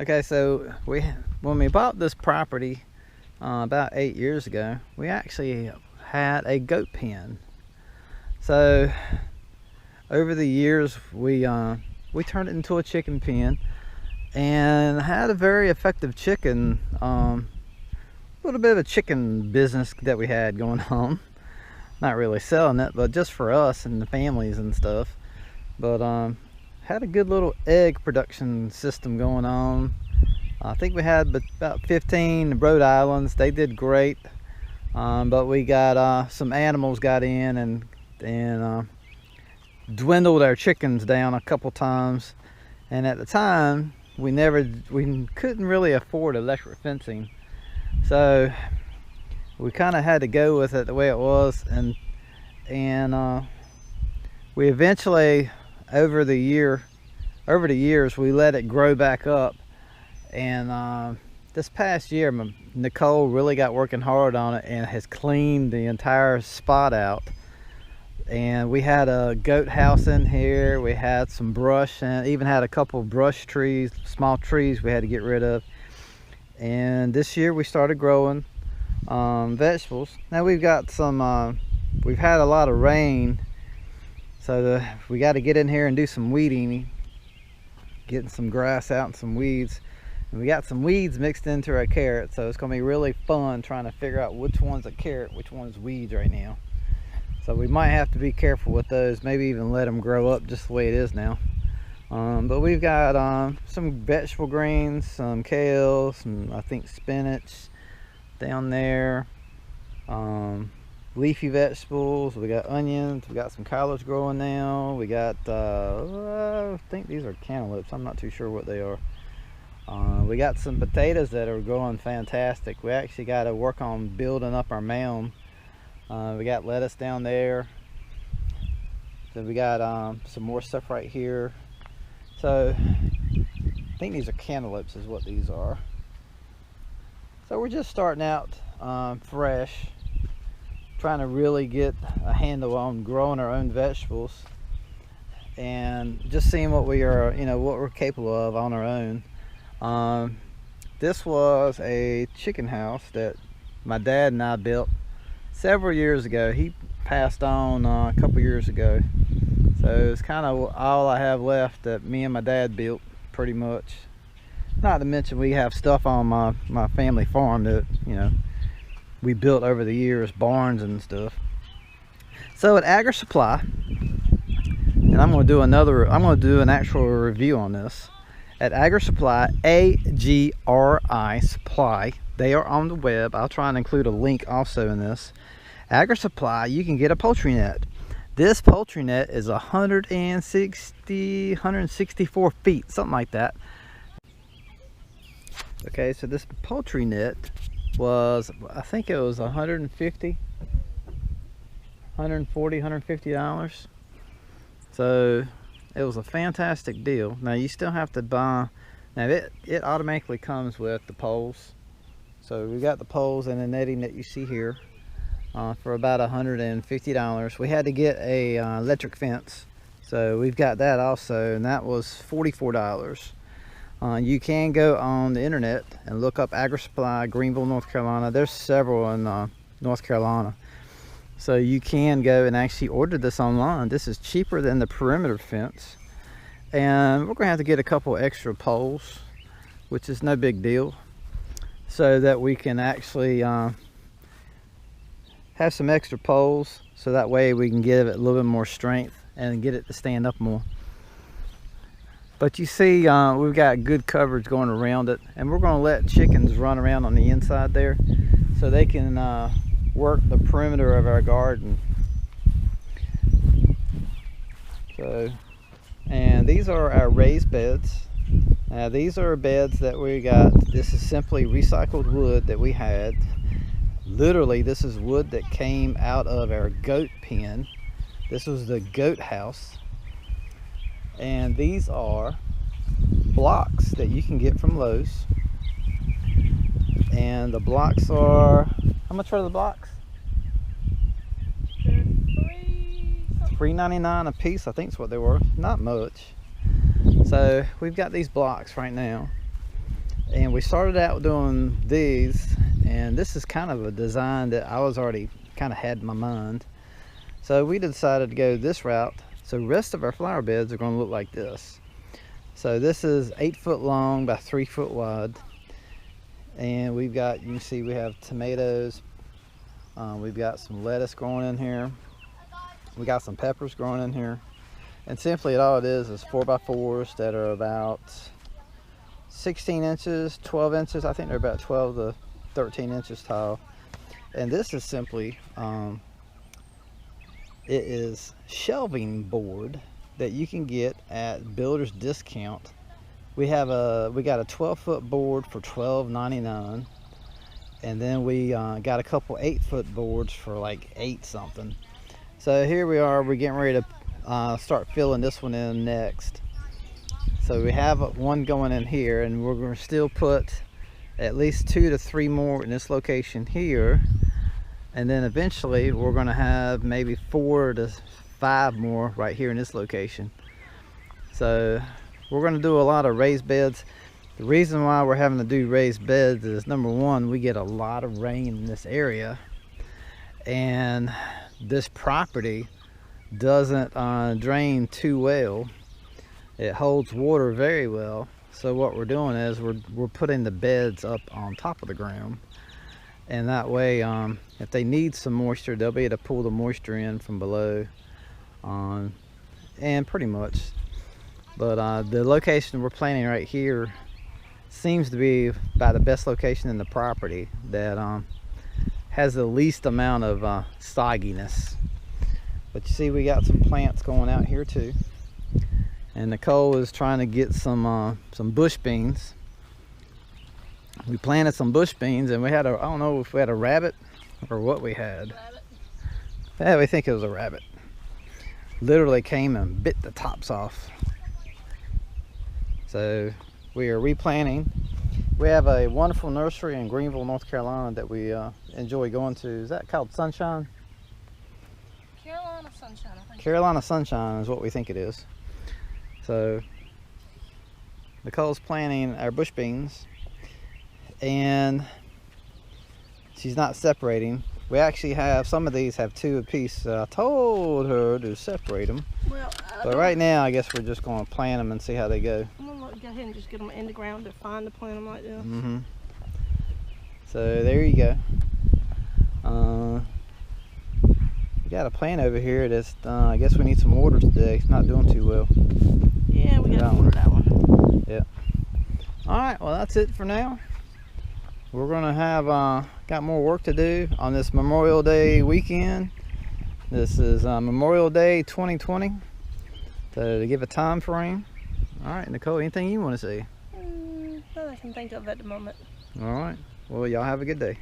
Okay, so when we bought this property about 8 years ago, we actually had a goat pen. So over the years, we turned it into a chicken pen and had a very effective chicken, little bit of a chicken business that we had going on. Not really selling it, but just for us and the families and stuff. But had a good little egg production system going on. I think we had about 15 Rhode Islands. They did great, but we got some animals got in and dwindled our chickens down a couple times. And at the time, we couldn't really afford electric fencing, so we kind of had to go with it the way it was. And we eventually, over the years, we let it grow back up. And this past year, Nicole really got working hard on it and has cleaned the entire spot out. And we had a goat house in here. We had some brush, and even had a couple of brush trees, small trees we had to get rid of. And this year we started growing vegetables. Now we've got some, we've had a lot of rain, so we got to get in here and do some weeding, getting some grass out and some weeds. And we got some weeds mixed into our carrots, so it's going to be really fun trying to figure out which one's a carrot, which one's weeds right now. So we might have to be careful with those, maybe even let them grow up just the way it is now. But we've got some vegetable greens, some kale, some, I think, spinach down there, leafy vegetables. We got onions, we got some collards growing now. We got, I think these are cantaloupes, I'm not too sure what they are. We got some potatoes that are growing fantastic. We actually got to work on building up our mound. We got lettuce down there. Then we got some more stuff right here. So I think these are cantaloupes is what these are. So we're just starting out fresh, trying to really get a handle on growing our own vegetables and just seeing what we are, what we're capable of on our own. This was a chicken house that my dad and I built several years ago. He passed on a couple years ago, so it's kind of all I have left that me and my dad built, pretty much. Not to mention we have stuff on my family farm that we built over the years, barns and stuff. So at Agri Supply, and I'm going to do an actual review on this. At Agri Supply, AGRI Supply, they are on the web. I'll try and include a link also in this. Agri Supply, you can get a poultry net. This poultry net is 164 feet, something like that. Okay, so this poultry net was, I think it was $150, $140, $150. So it was a fantastic deal. Now you still have to buy, now it automatically comes with the poles. So we got the poles and the netting that you see here for about $150. We had to get a electric fence, so we've got that also, and that was $44. You can go on the internet and look up Agri Supply, Greenville, North Carolina. There's several in North Carolina. So you can go and actually order this online. This is cheaper than the perimeter fence. And we're going to have to get a couple extra poles, which is no big deal, so that we can actually have some extra poles, so that way we can give it a little bit more strength and get it to stand up more. But you see, we've got good coverage going around it, and we're going to let chickens run around on the inside there so they can work the perimeter of our garden. So, and these are our raised beds. Now these are beds that we got. This is simply recycled wood that we had. Literally, this is wood that came out of our goat pen. This was the goat house. And these are blocks that you can get from Lowe's. And the blocks are, how much are the blocks? $3.99 a piece, I think is what they were. Not much. So we've got these blocks right now, And we started out doing these, and this is kind of a design that I was already kind of had in my mind. So we decided to go this route. So the rest of our flower beds are going to look like this. So this is 8 foot long by 3 foot wide. And we've got, you can see we have tomatoes. We've got some lettuce growing in here. We got some peppers growing in here. And simply all it is 4x4s that are about 16 inches, 12 inches. I think they're about 12 to 13 inches tall. And this is simply, it is shelving board that you can get at Builder's Discount. We got a 12 foot board for $12.99. And then we got a couple 8 foot boards for like 8 something. So here we are, we're getting ready to start filling this one in next. So we have one going in here, and we're going to still put at least 2 to 3 more in this location here, and then eventually we're going to have maybe 4 to 5 more right here in this location. So we're going to do a lot of raised beds. The reason why we're having to do raised beds is, number one, we get a lot of rain in this area, and this property doesn't drain too well. It holds water very well. So what we're doing is we're putting the beds up on top of the ground, and that way if they need some moisture, they'll be able to pull the moisture in from below, and pretty much. But the location we're planning right here seems to be about the best location in the property that has the least amount of sogginess. But you see, we got some plants going out here too. And Nicole is trying to get some bush beans. We planted some bush beans, and we had I don't know if we had a rabbit or what we had. Rabbit. Yeah, we think it was a rabbit. Literally came and bit the tops off. So we are replanting. We have a wonderful nursery in Greenville, North Carolina that we enjoy going to. Is that called Sunshine? Carolina Sunshine, I think. Carolina Sunshine is what we think it is. So Nicole's planting our bush beans, and she's not separating. We actually have, some of these have 2 apiece. I told her to separate them. Well, but right now I guess we're just going to plant them and see how they go. I'm going to go ahead and just get them in the ground. They're fine to plant them like this. So there you go. We got a plant over here that's I guess we need some water today. It's not doing too well. Yeah, we got to water that one. Yeah. Alright, well that's it for now. We're gonna have got more work to do on this Memorial Day weekend. This is Memorial Day 2020. So to give a time frame. Alright, Nicole, anything you want to say? Nothing I can think of at the moment. Alright, well y'all have a good day.